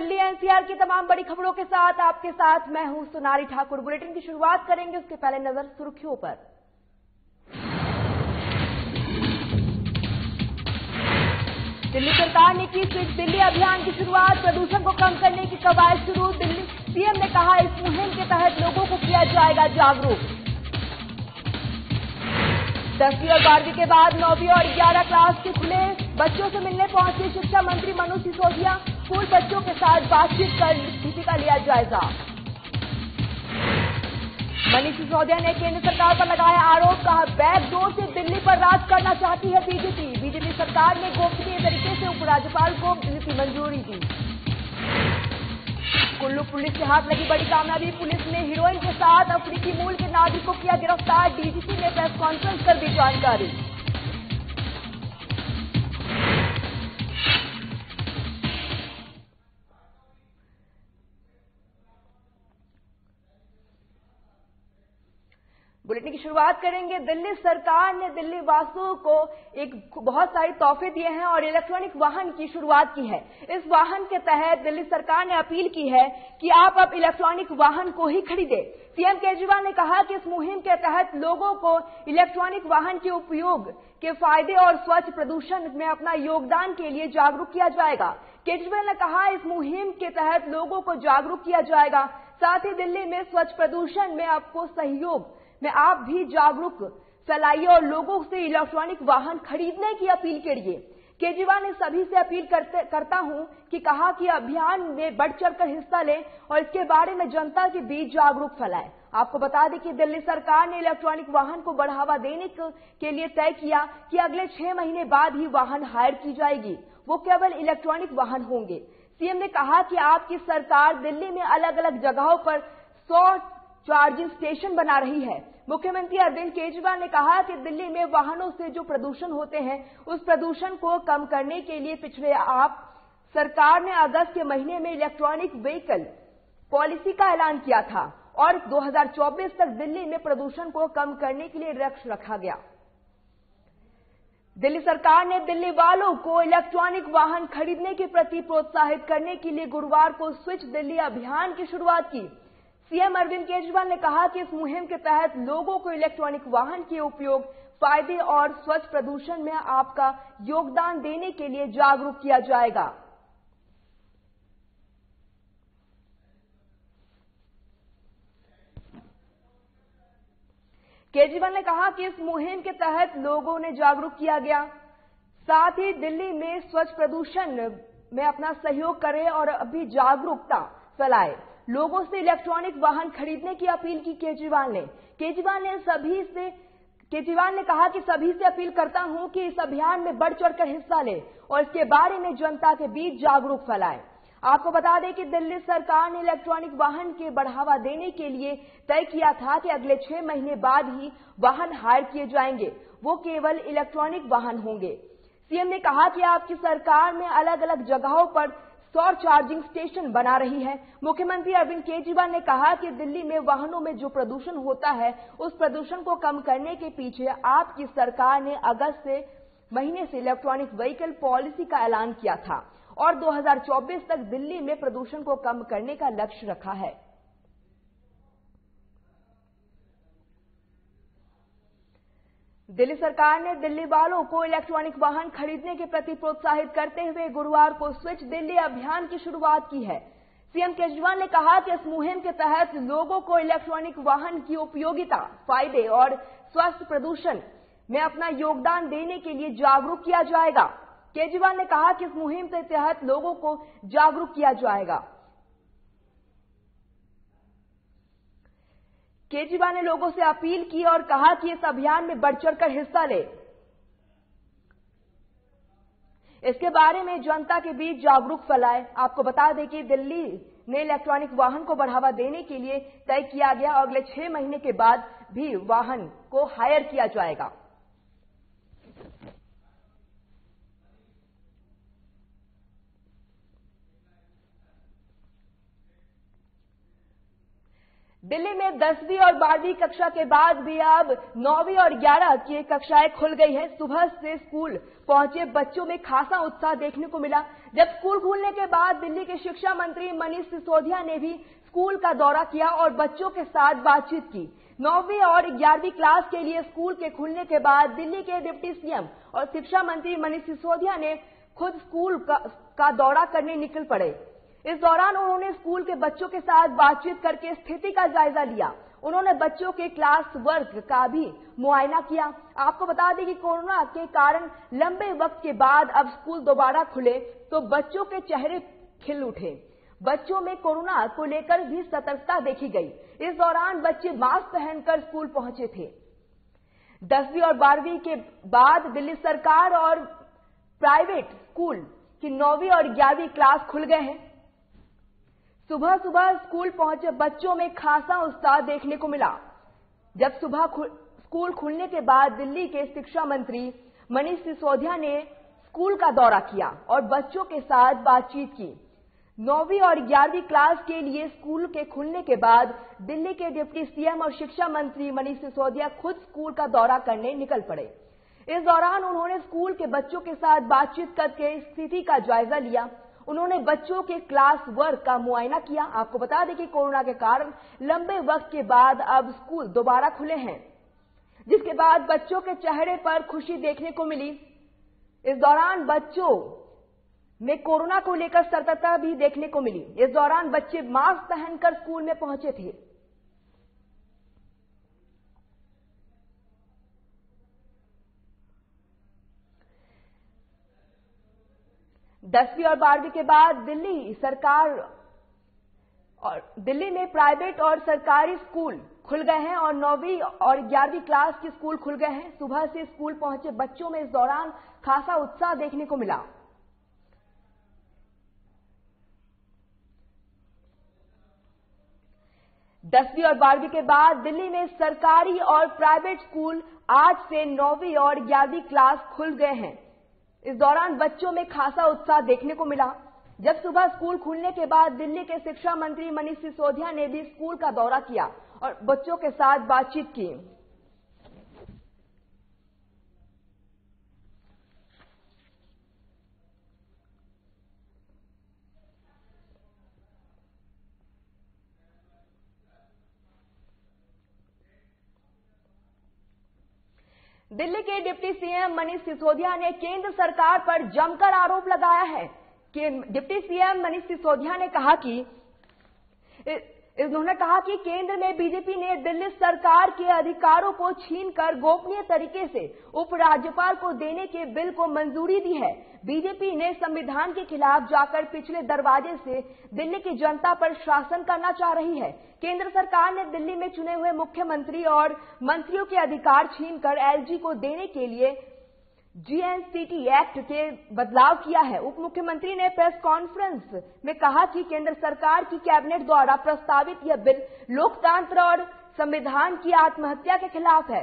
Delhi NCR की तमाम बड़ी खबरों के साथ आपके साथ मैं हूं सोनाली ठाकुर। बुलेटिन की शुरुआत करेंगे, उसके पहले नजर सुर्खियों पर। दिल्ली सरकार ने की स्विच दिल्ली अभियान की शुरुआत। प्रदूषण को कम करने की कवायद शुरू। दिल्ली सीएम ने कहा, इस मुहिम के तहत लोगों को किया जाएगा जागरूक। 10वीं और 12वीं के बाद 9वीं और 11 क्लास के खुले। बच्चों से मिलने पहुंचे शिक्षा मंत्री मनोज सिसोदिया। स्कूल बच्चों के साथ बातचीत कर स्थिति का लिया जायजा। मनीष सिसोदिया ने केंद्र सरकार पर लगाया आरोप, कहा बैकडोर से दिल्ली पर राज करना चाहती है बीजेपी। बीजेपी सरकार ने गोपनीय तरीके से उपराज्यपाल को बिल की मंजूरी दी। कुल्लू पुलिस के हाथ लगी बड़ी कामयाबी। पुलिस ने हीरोइन के साथ अफ्रीकी मूल के नागरिक को किया गिरफ्तार। डीजीपी ने प्रेस कॉन्फ्रेंस कर दी जानकारी। बुलेटिन की शुरुआत करेंगे। दिल्ली सरकार ने दिल्ली वासियों को एक बहुत सारे तोहफे दिए हैं और इलेक्ट्रॉनिक वाहन की शुरुआत की है। इस वाहन के तहत दिल्ली सरकार ने अपील की है कि आप अब इलेक्ट्रॉनिक वाहन को ही खरीदें। सीएम केजरीवाल ने कहा कि इस मुहिम के तहत लोगों को इलेक्ट्रॉनिक वाहन के उपयोग के फायदे और स्वच्छ प्रदूषण में अपना योगदान के लिए जागरूक किया जाएगा। केजरीवाल ने कहा, इस मुहिम के तहत लोगों को जागरूक किया जाएगा। साथ ही दिल्ली में स्वच्छ प्रदूषण में आपको सहयोग में आप भी जागरूक फैलाइए और लोगों से इलेक्ट्रॉनिक वाहन खरीदने की अपील करिए। केजरीवाल ने सभी से अपील करता हूं कि कहा कि अभियान में बढ़ चढ़कर हिस्सा लें और इसके बारे में जनता के बीच जागरूक फैलाएं। आपको बता दें कि दिल्ली सरकार ने इलेक्ट्रॉनिक वाहन को बढ़ावा देने के लिए तय किया कि अगले 6 महीने बाद ही वाहन हायर की जाएगी। वो केवल इलेक्ट्रॉनिक वाहन होंगे। सीएम ने कहा कि आपकी सरकार दिल्ली में अलग अलग जगहों पर 100 चार्जिंग स्टेशन बना रही है। मुख्यमंत्री अरविंद केजरीवाल ने कहा कि दिल्ली में वाहनों से जो प्रदूषण होते हैं, उस प्रदूषण को कम करने के लिए पिछले सरकार ने अगस्त के महीने में इलेक्ट्रॉनिक व्हीकल पॉलिसी का ऐलान किया था और 2024 तक दिल्ली में प्रदूषण को कम करने के लिए लक्ष्य रखा गया। दिल्ली सरकार ने दिल्ली वालों को इलेक्ट्रॉनिक वाहन खरीदने के प्रति प्रोत्साहित करने के लिए गुरुवार को स्विच दिल्ली अभियान की शुरुआत की। सीएम अरविंद केजरीवाल ने कहा कि इस मुहिम के तहत लोगों को इलेक्ट्रॉनिक वाहन के उपयोग, फायदे और स्वच्छ प्रदूषण में आपका योगदान देने के लिए जागरूक किया जाएगा। केजरीवाल ने कहा कि इस मुहिम के तहत लोगों ने जागरूक किया गया। साथ ही दिल्ली में स्वच्छ प्रदूषण में अपना सहयोग करें और अभी जागरूकता फैलाए। लोगों से इलेक्ट्रॉनिक वाहन खरीदने की अपील की केजरीवाल ने कहा कि सभी से अपील करता हूं कि इस अभियान में बढ़ चढ़कर हिस्सा लें और इसके बारे में जनता के बीच जागरूक फैलाएं। आपको बता दें कि दिल्ली सरकार ने इलेक्ट्रॉनिक वाहन के बढ़ावा देने के लिए तय किया था कि अगले 6 महीने बाद ही वाहन हायर किए जाएंगे। वो केवल इलेक्ट्रॉनिक वाहन होंगे। सीएम ने कहा कि आपकी सरकार में अलग अलग जगहों पर 100 चार्जिंग स्टेशन बना रही है। मुख्यमंत्री अरविंद केजरीवाल ने कहा कि दिल्ली में वाहनों में जो प्रदूषण होता है, उस प्रदूषण को कम करने के पीछे आपकी सरकार ने अगस्त महीने से इलेक्ट्रॉनिक व्हीकल पॉलिसी का ऐलान किया था और 2024 तक दिल्ली में प्रदूषण को कम करने का लक्ष्य रखा है। दिल्ली सरकार ने दिल्ली वालों को इलेक्ट्रॉनिक वाहन खरीदने के प्रति प्रोत्साहित करते हुए गुरुवार को स्विच दिल्ली अभियान की शुरुआत की है। सीएम केजरीवाल ने कहा कि इस मुहिम के तहत लोगों को इलेक्ट्रॉनिक वाहन की उपयोगिता, फायदे और स्वास्थ्य प्रदूषण में अपना योगदान देने के लिए जागरूक किया जाएगा। केजरीवाल ने कहा कि इस मुहिम के तहत लोगों को जागरूक किया जाएगा। केजरीवाल ने लोगों से अपील की और कहा कि इस अभियान में बढ़ चढ़कर हिस्सा ले। इसके बारे में जनता के बीच जागरूक फैलाए। आपको बता दें कि दिल्ली ने इलेक्ट्रॉनिक वाहन को बढ़ावा देने के लिए तय किया गया और अगले 6 महीने के बाद भी वाहन को हायर किया जाएगा। दिल्ली में 10वीं और 12वीं कक्षा के बाद भी अब 9वीं और 11 की कक्षाएं खुल गई है। सुबह से स्कूल पहुंचे बच्चों में खासा उत्साह देखने को मिला। जब स्कूल खुलने के बाद दिल्ली के शिक्षा मंत्री मनीष सिसोदिया ने भी स्कूल का दौरा किया और बच्चों के साथ बातचीत की। 9वीं और 11वीं क्लास के लिए स्कूल के खुलने के बाद दिल्ली के डिप्टी सीएम और शिक्षा मंत्री मनीष सिसोदिया ने खुद स्कूल का दौरा करने निकल पड़े। इस दौरान उन्होंने स्कूल के बच्चों के साथ बातचीत करके स्थिति का जायजा लिया। उन्होंने बच्चों के क्लास वर्क का भी मुआयना किया। आपको बता दें कि कोरोना के कारण लंबे वक्त के बाद अब स्कूल दोबारा खुले तो बच्चों के चेहरे खिल उठे। बच्चों में कोरोना को लेकर भी सतर्कता देखी गई। इस दौरान बच्चे मास्क पहनकर स्कूल पहुंचे थे। 10वीं और 12वीं के बाद दिल्ली सरकार और प्राइवेट स्कूल की 9वीं और 11वीं क्लास खुल गए हैं। सुबह सुबह स्कूल पहुंचे बच्चों में खासा उत्साह देखने को मिला। जब सुबह स्कूल खुलने के बाद दिल्ली के शिक्षा मंत्री मनीष सिसोदिया ने स्कूल का दौरा किया और बच्चों के साथ बातचीत की। 9वीं और 11वीं क्लास के लिए स्कूल के खुलने के बाद दिल्ली के डिप्टी सीएम और शिक्षा मंत्री मनीष सिसोदिया खुद स्कूल का दौरा करने निकल पड़े। इस दौरान उन्होंने स्कूल के बच्चों के साथ बातचीत करके स्थिति का जायजा लिया। उन्होंने बच्चों के क्लास वर्क का मुआयना किया। आपको बता दें कि कोरोना के कारण लंबे वक्त के बाद अब स्कूल दोबारा खुले हैं, जिसके बाद बच्चों के चेहरे पर खुशी देखने को मिली। इस दौरान बच्चों में कोरोना को लेकर सतर्कता भी देखने को मिली। इस दौरान बच्चे मास्क पहनकर स्कूल में पहुंचे थे। दसवीं और 12वीं के बाद दिल्ली सरकार और दिल्ली में प्राइवेट और सरकारी स्कूल खुल गए हैं और 9वीं और 11वीं क्लास के स्कूल खुल गए हैं। सुबह से स्कूल पहुंचे बच्चों में इस दौरान खासा उत्साह देखने को मिला। दसवीं और 12वीं के बाद दिल्ली में सरकारी और प्राइवेट स्कूल आज से 9वीं और 11वीं क्लास खुल गए हैं। इस दौरान बच्चों में खासा उत्साह देखने को मिला। जब सुबह स्कूल खुलने के बाद दिल्ली के शिक्षा मंत्री मनीष सिसोदिया ने भी स्कूल का दौरा किया और बच्चों के साथ बातचीत की। दिल्ली के डिप्टी सीएम मनीष सिसोदिया ने केंद्र सरकार पर जमकर आरोप लगाया है कि डिप्टी सीएम मनीष सिसोदिया ने कहा कि उन्होंने कहा कि केंद्र में बीजेपी ने दिल्ली सरकार के अधिकारों को छीनकर गोपनीय तरीके से उपराज्यपाल को देने के बिल को मंजूरी दी है। बीजेपी ने संविधान के खिलाफ जाकर पिछले दरवाजे से दिल्ली की जनता पर शासन करना चाह रही है। केंद्र सरकार ने दिल्ली में चुने हुए मुख्यमंत्री और मंत्रियों के अधिकार छीनकर एलजी को देने के लिए जीएनसीटी एक्ट के बदलाव किया है। उप मुख्यमंत्री ने प्रेस कॉन्फ्रेंस में कहा कि केंद्र सरकार की कैबिनेट द्वारा प्रस्तावित यह बिल लोकतंत्र और संविधान की आत्महत्या के खिलाफ है।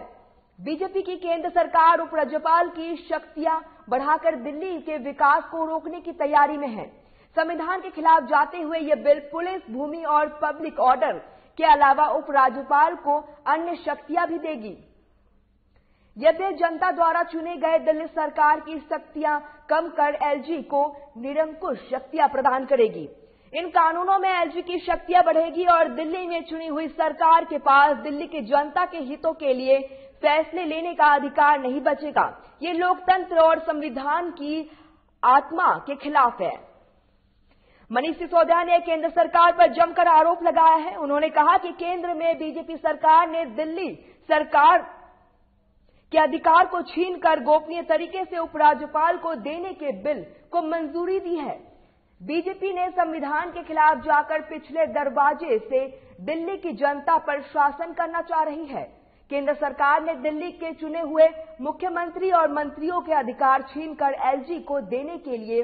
बीजेपी की केंद्र सरकार उपराज्यपाल की शक्तियां बढ़ाकर दिल्ली के विकास को रोकने की तैयारी में है। संविधान के खिलाफ जाते हुए यह बिल पुलिस, भूमि और पब्लिक ऑर्डर के अलावा उपराज्यपाल को अन्य शक्तियां भी देगी। यह बिल जनता द्वारा चुने गए दिल्ली सरकार की शक्तियां कम कर एलजी को निरंकुश शक्तियां प्रदान करेगी। इन कानूनों में एलजी की शक्तियां बढ़ेगी और दिल्ली में चुनी हुई सरकार के पास दिल्ली की जनता के हितों के लिए फैसले लेने का अधिकार नहीं बचेगा। ये लोकतंत्र और संविधान की आत्मा के खिलाफ है। मनीष सिसोदिया ने केंद्र सरकार पर जमकर आरोप लगाया है। उन्होंने कहा कि केंद्र में बीजेपी सरकार ने दिल्ली सरकार के अधिकार को छीनकर गोपनीय तरीके से उपराज्यपाल को देने के बिल को मंजूरी दी है। बीजेपी ने संविधान के खिलाफ जाकर पिछले दरवाजे से दिल्ली की जनता पर शासन करना चाह रही है। केंद्र सरकार ने दिल्ली के चुने हुए मुख्यमंत्री और मंत्रियों के अधिकार छीनकर एलजी को देने के लिए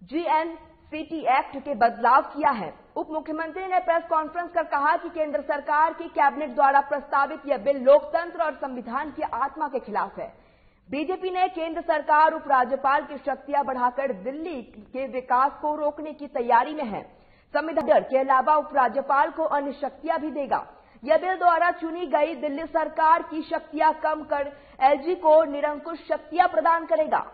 जीएनसीटी एक्ट के बदलाव किया है। उप मुख्यमंत्री ने प्रेस कॉन्फ्रेंस कर कहा कि केंद्र सरकार की कैबिनेट द्वारा प्रस्तावित यह बिल लोकतंत्र और संविधान की आत्मा के खिलाफ है। बीजेपी ने केंद्र सरकार उपराज्यपाल की शक्तियां बढ़ाकर दिल्ली के विकास को रोकने की तैयारी में है। संविधान के अलावा उपराज्यपाल को अन्य शक्तियां भी देगा। यह बिल द्वारा चुनी गई दिल्ली सरकार की शक्तियां कम कर एलजी को निरंकुश शक्तियां प्रदान करेगा।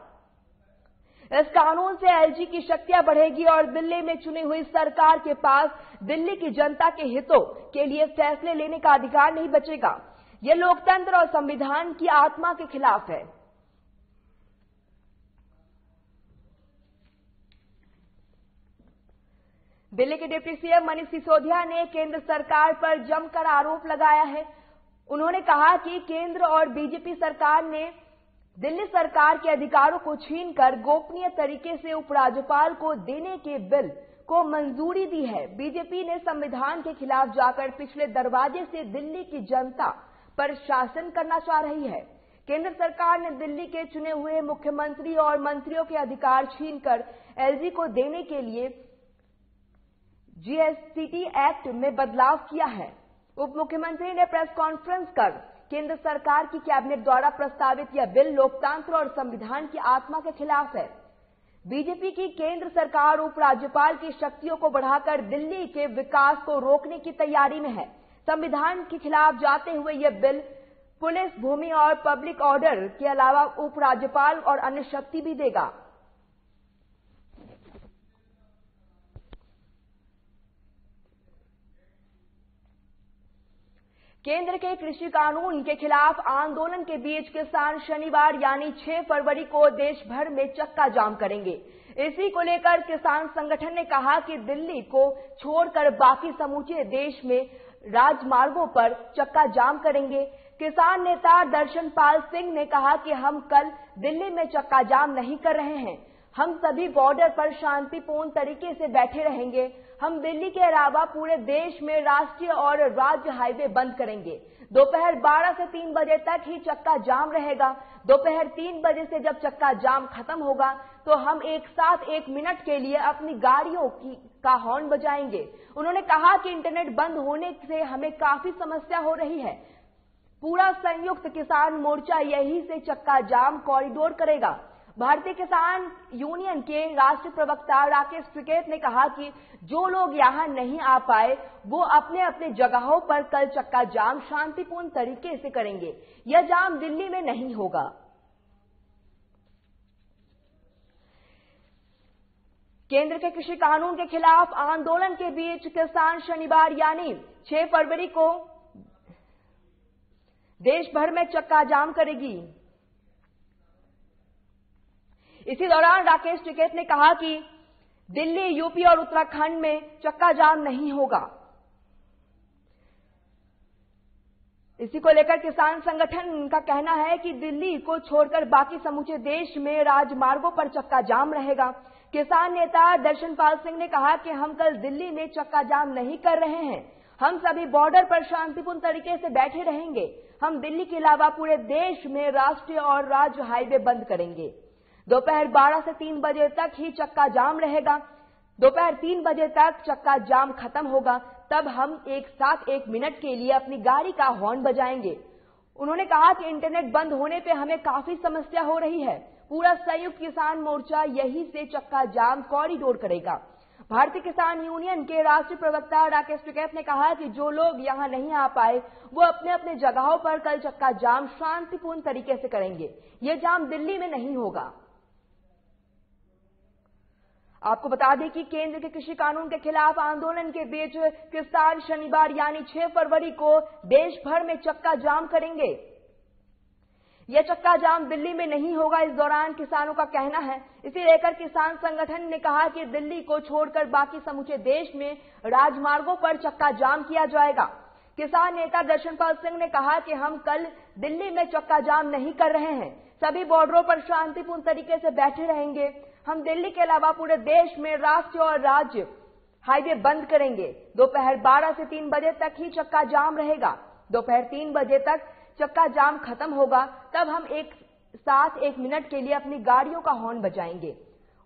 इस कानून से एलजी की शक्तियां बढ़ेगी और दिल्ली में चुनी हुई सरकार के पास दिल्ली की जनता के हितों के लिए फैसले लेने का अधिकार नहीं बचेगा। यह लोकतंत्र और संविधान की आत्मा के खिलाफ है। दिल्ली के डिप्टी सीएम मनीष सिसोदिया ने केंद्र सरकार पर जमकर आरोप लगाया है। उन्होंने कहा कि केंद्र और बीजेपी सरकार ने दिल्ली सरकार के अधिकारों को छीनकर गोपनीय तरीके से उपराज्यपाल को देने के बिल को मंजूरी दी है। बीजेपी ने संविधान के खिलाफ जाकर पिछले दरवाजे से दिल्ली की जनता पर शासन करना चाह रही है। केंद्र सरकार ने दिल्ली के चुने हुए मुख्यमंत्री और मंत्रियों के अधिकार छीनकर एलजी को देने के लिए जीएसटी एक्ट में बदलाव किया है। उप मुख्यमंत्री ने प्रेस कॉन्फ्रेंस कर केंद्र सरकार की कैबिनेट द्वारा प्रस्तावित यह बिल लोकतंत्र और संविधान की आत्मा के खिलाफ है। बीजेपी की केंद्र सरकार उपराज्यपाल की शक्तियों को बढ़ाकर दिल्ली के विकास को रोकने की तैयारी में है। संविधान के खिलाफ जाते हुए यह बिल पुलिस, भूमि और पब्लिक ऑर्डर के अलावा उपराज्यपाल और अन्य शक्ति भी देगा। केंद्र के कृषि कानून के खिलाफ आंदोलन के बीच किसान शनिवार यानी 6 फरवरी को देश भर में चक्का जाम करेंगे। इसी को लेकर किसान संगठन ने कहा कि दिल्ली को छोड़कर बाकी समूचे देश में राजमार्गों पर चक्का जाम करेंगे। किसान नेता दर्शनपाल सिंह ने कहा कि हम कल दिल्ली में चक्का जाम नहीं कर रहे हैं। हम सभी बॉर्डर पर शांतिपूर्ण तरीके से बैठे रहेंगे। हम दिल्ली के अलावा पूरे देश में राष्ट्रीय और राज्य हाईवे बंद करेंगे। दोपहर 12 से 3 बजे तक ही चक्का जाम रहेगा। दोपहर 3 बजे से जब चक्का जाम खत्म होगा तो हम एक साथ 1 मिनट के लिए अपनी गाड़ियों का हॉर्न बजाएंगे। उन्होंने कहा कि इंटरनेट बंद होने से हमें काफी समस्या हो रही है। पूरा संयुक्त किसान मोर्चा यही से चक्का जाम कॉरिडोर करेगा। भारतीय किसान यूनियन के राष्ट्रीय प्रवक्ता राकेश टिकैत ने कहा कि जो लोग यहां नहीं आ पाए वो अपने अपने जगहों पर कल चक्का जाम शांतिपूर्ण तरीके से करेंगे। यह जाम दिल्ली में नहीं होगा। केंद्र के कृषि कानून के खिलाफ आंदोलन के बीच किसान शनिवार यानी 6 फरवरी को देश भर में चक्का जाम करेगी। इसी दौरान राकेश टिकैत ने कहा कि दिल्ली, यूपी और उत्तराखंड में चक्का जाम नहीं होगा। इसी को लेकर किसान संगठन का कहना है कि दिल्ली को छोड़कर बाकी समूचे देश में राजमार्गों पर चक्का जाम रहेगा। किसान नेता दर्शनपाल सिंह ने कहा कि हम कल दिल्ली में चक्का जाम नहीं कर रहे हैं। हम सभी बॉर्डर पर शांतिपूर्ण तरीके से बैठे रहेंगे। हम दिल्ली के अलावा पूरे देश में राष्ट्रीय और राज्य हाईवे बंद करेंगे। दोपहर 12 से 3 बजे तक ही चक्का जाम रहेगा। दोपहर 3 बजे तक चक्का जाम खत्म होगा, तब हम एक साथ 1 मिनट के लिए अपनी गाड़ी का हॉर्न बजाएंगे। उन्होंने कहा कि इंटरनेट बंद होने पे हमें काफी समस्या हो रही है। पूरा संयुक्त किसान मोर्चा यही से चक्का जाम कॉरिडोर करेगा। भारतीय किसान यूनियन के राष्ट्रीय प्रवक्ता राकेश टिकैत ने कहा कि जो लोग यहां नहीं आ पाए वो अपने अपने जगहों पर कल चक्का जाम शांतिपूर्ण तरीके से करेंगे। यह जाम दिल्ली में नहीं होगा। आपको बता दें कि केंद्र के कृषि कानून के खिलाफ आंदोलन के बीच किसान शनिवार यानी 6 फरवरी को देश भर में चक्का जाम करेंगे। यह चक्का जाम दिल्ली में नहीं होगा, इस दौरान किसानों का कहना है। इसे लेकर किसान संगठन ने कहा कि दिल्ली को छोड़कर बाकी समूचे देश में राजमार्गों पर चक्का जाम किया जाएगा। किसान नेता दर्शनपाल सिंह ने कहा कि हम कल दिल्ली में चक्का जाम नहीं कर रहे हैं। सभी बॉर्डरों पर शांतिपूर्ण तरीके से बैठे रहेंगे। हम दिल्ली के अलावा पूरे देश में राष्ट्रीय और राज्य हाईवे बंद करेंगे। दोपहर 12 से 3 बजे तक ही चक्का जाम रहेगा। दोपहर 3 बजे तक चक्का जाम खत्म होगा, तब हम एक साथ 1 मिनट के लिए अपनी गाड़ियों का हॉर्न बजाएंगे।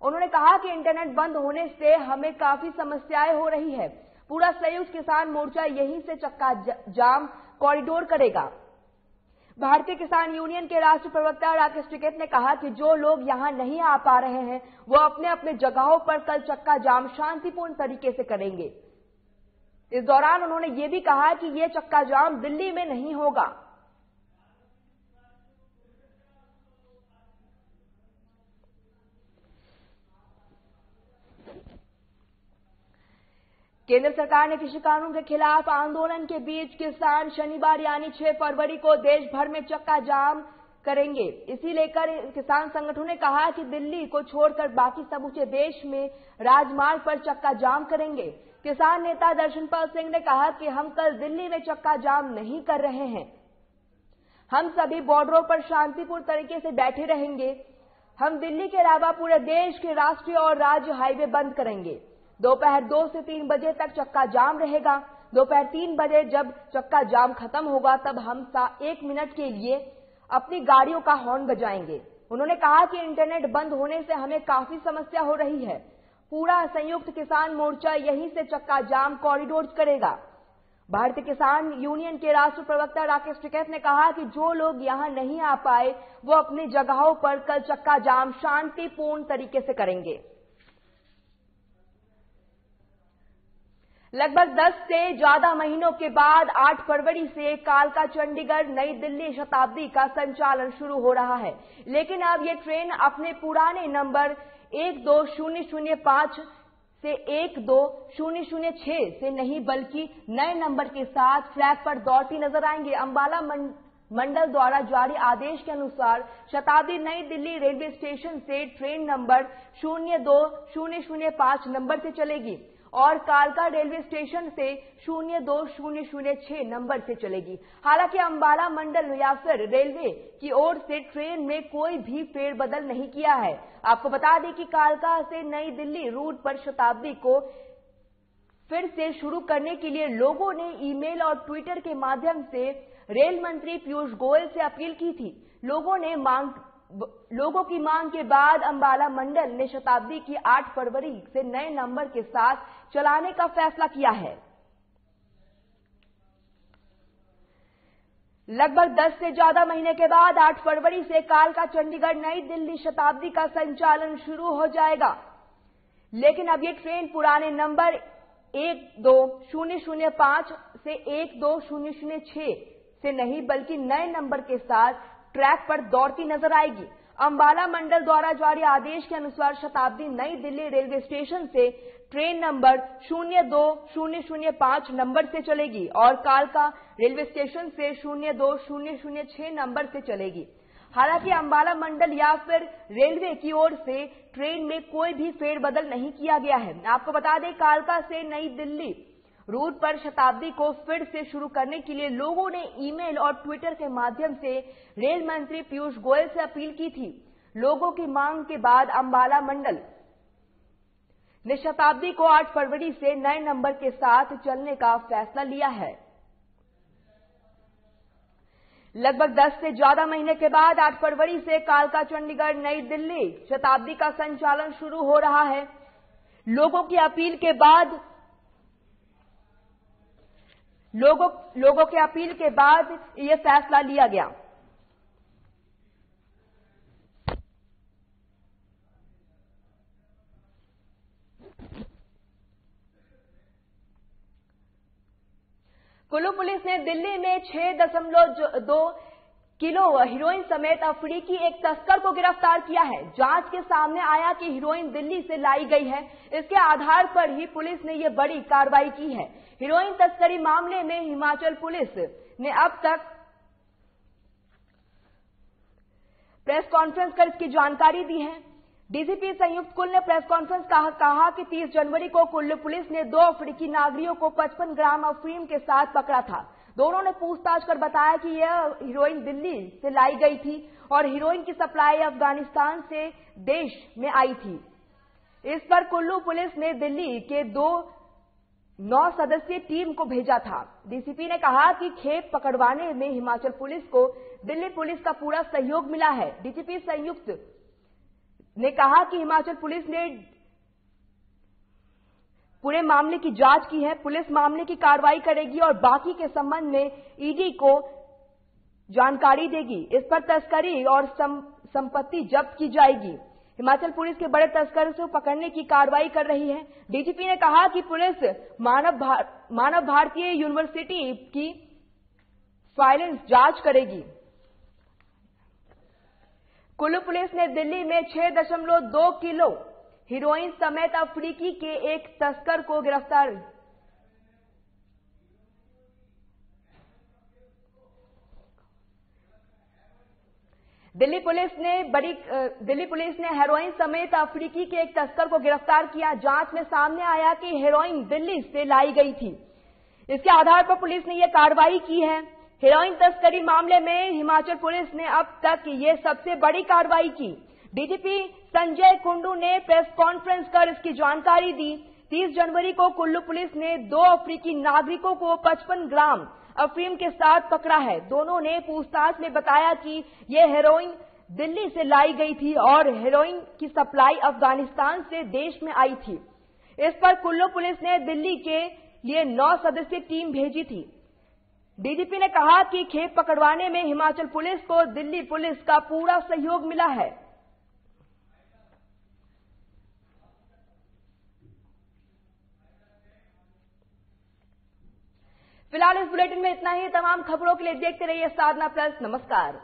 उन्होंने कहा कि इंटरनेट बंद होने से हमें काफी समस्याएं हो रही है। पूरा संयुक्त किसान मोर्चा यहीं से चक्का जाम कॉरिडोर करेगा। भारतीय किसान यूनियन के राष्ट्रीय प्रवक्ता राकेश टिकैत ने कहा कि जो लोग यहां नहीं आ पा रहे हैं वो अपने अपने जगहों पर कल चक्का जाम शांतिपूर्ण तरीके से करेंगे। इस दौरान उन्होंने ये भी कहा कि ये चक्का जाम दिल्ली में नहीं होगा। केंद्र सरकार ने कृषि कानून के खिलाफ आंदोलन के बीच किसान शनिवार यानी 6 फरवरी को देश भर में चक्का जाम करेंगे। इसी लेकर किसान संगठनों ने कहा कि दिल्ली को छोड़कर बाकी समूचे देश में राजमार्ग पर चक्का जाम करेंगे। किसान नेता दर्शनपाल सिंह ने कहा कि हम कल दिल्ली में चक्का जाम नहीं कर रहे हैं, हम सभी बॉर्डरों पर शांतिपूर्ण तरीके से बैठे रहेंगे। हम दिल्ली के अलावा पूरे देश के राष्ट्रीय और राज्य हाईवे बंद करेंगे। दोपहर 2 से 3 बजे तक चक्का जाम रहेगा। दोपहर 3 बजे जब चक्का जाम खत्म होगा तब हम 1 मिनट के लिए अपनी गाड़ियों का हॉर्न बजाएंगे। उन्होंने कहा कि इंटरनेट बंद होने से हमें काफी समस्या हो रही है। पूरा संयुक्त किसान मोर्चा यहीं से चक्का जाम कॉरिडोर करेगा। भारतीय किसान यूनियन के राष्ट्रीय प्रवक्ता राकेश टिकैत ने कहा कि जो लोग यहां नहीं आ पाए वो अपनी जगहों पर कल चक्का जाम शांतिपूर्ण तरीके से करेंगे। लगभग 10 से ज्यादा महीनों के बाद 8 फरवरी से कालका चंडीगढ़ नई दिल्ली शताब्दी का संचालन शुरू हो रहा है, लेकिन अब ये ट्रेन अपने पुराने नंबर 12005 से 12006 से नहीं बल्कि नए नंबर के साथ ट्रैक पर दौड़ती नजर आएंगे। अंबाला मंडल द्वारा जारी आदेश के अनुसार शताब्दी नई दिल्ली रेलवे स्टेशन से ट्रेन नंबर 02005 नंबर से चलेगी और कालका रेलवे स्टेशन से 02006 नंबर से चलेगी। हालांकि अंबाला मंडल या फिर रेलवे की ओर से ट्रेन में कोई भी फेरबदल नहीं किया है। आपको बता दें कि कालका से नई दिल्ली रूट पर शताब्दी को फिर से शुरू करने के लिए लोगों ने ईमेल और ट्विटर के माध्यम से रेल मंत्री पीयूष गोयल से अपील की थी। लोगों की मांग के बाद अंबाला मंडल ने शताब्दी की 8 फरवरी से नए नंबर के साथ चलाने का फैसला किया है। लगभग 10 से ज्यादा महीने के बाद 8 फरवरी से कालका चंडीगढ़ नई दिल्ली शताब्दी का संचालन शुरू हो जाएगा, लेकिन अब ये ट्रेन पुराने नंबर 12005 से 12006 से नहीं बल्कि नए नंबर के साथ ट्रैक पर दौड़ती नजर आएगी। अंबाला मंडल द्वारा जारी आदेश के अनुसार शताब्दी नई दिल्ली रेलवे स्टेशन से ट्रेन नंबर 02005 नंबर से चलेगी और कालका रेलवे स्टेशन से 02006 नंबर से चलेगी। हालांकि अंबाला मंडल या फिर रेलवे की ओर से ट्रेन में कोई भी फेरबदल नहीं किया गया है। आपको बता दें, कालका से नई दिल्ली रूट पर शताब्दी को फिर से शुरू करने के लिए लोगों ने ईमेल और ट्विटर के माध्यम से रेल मंत्री पीयूष गोयल से अपील की थी। लोगों की मांग के बाद अंबाला मंडल ने शताब्दी को 8 फरवरी से नए नंबर के साथ चलने का फैसला लिया है। लगभग 10 से ज्यादा महीने के बाद 8 फरवरी से कालका चंडीगढ़ नई दिल्ली शताब्दी का संचालन शुरू हो रहा है। लोगों की अपील के बाद यह फैसला लिया गया। कुल्लू पुलिस ने दिल्ली में 6.2 किलो हीरोइन समेत अफ्रीकी एक तस्कर को गिरफ्तार किया है। जांच के सामने आया कि हीरोइन दिल्ली से लाई गई है। इसके आधार पर ही पुलिस ने यह बड़ी कार्रवाई की है। हीरोइन तस्करी मामले में हिमाचल पुलिस ने अब तक प्रेस कॉन्फ्रेंस कर इसकी जानकारी दी है। डीजीपी संयुक्त कुल ने प्रेस कॉन्फ्रेंस कहा कि 30 जनवरी को कुल्लू पुलिस ने 2 अफ्रीकी नागरिकों को 55 ग्राम अफीम के साथ पकड़ा था। दोनों ने पूछताछ कर बताया कि यह हीरोइन दिल्ली से लाई गई थी और हीरोइन की सप्लाई अफगानिस्तान से देश में आई थी। इस पर कुल्लू पुलिस ने दिल्ली के 9 सदस्यीय टीम को भेजा था। डीसीपी ने कहा कि खेप पकड़वाने में हिमाचल पुलिस को दिल्ली पुलिस का पूरा सहयोग मिला है। डीजीपी संयुक्त ने कहा कि हिमाचल पुलिस ने पूरे मामले की जांच की है। पुलिस मामले की कार्रवाई करेगी और बाकी के संबंध में ईडी को जानकारी देगी। इस पर तस्करी और संपत्ति जब्त की जाएगी। हिमाचल पुलिस के बड़े तस्कर को पकड़ने की कार्रवाई कर रही है। डीजीपी ने कहा कि पुलिस मानव भारतीय यूनिवर्सिटी की फाइलेंस जांच करेगी। कुल्लू पुलिस ने दिल्ली में 6.2 किलो हेरोइन समेत अफ्रीकी के एक तस्कर को गिरफ्तार। दिल्ली पुलिस ने हेरोइन समेत अफ्रीकी के एक तस्कर को गिरफ्तार किया। जांच में सामने आया कि हेरोइन दिल्ली से लाई गई थी। इसके आधार पर पुलिस ने यह कार्रवाई की है। हेरोइन तस्करी मामले में हिमाचल पुलिस ने अब तक ये सबसे बड़ी कार्रवाई की। डीजीपी संजय कुंडू ने प्रेस कॉन्फ्रेंस कर इसकी जानकारी दी। 30 जनवरी को कुल्लू पुलिस ने 2 अफ्रीकी नागरिकों को 55 ग्राम अफीम के साथ पकड़ा है। दोनों ने पूछताछ में बताया कि यह हेरोइन दिल्ली से लाई गई थी और हेरोइन की सप्लाई अफगानिस्तान से देश में आई थी। इस पर कुल्लू पुलिस ने दिल्ली के लिए 9 सदस्यीय टीम भेजी थी। डीजीपी ने कहा कि खेप पकड़वाने में हिमाचल पुलिस को दिल्ली पुलिस का पूरा सहयोग मिला है। फिलहाल इस बुलेटिन में इतना ही। तमाम खबरों के लिए देखते रहिए साधना प्लस। नमस्कार।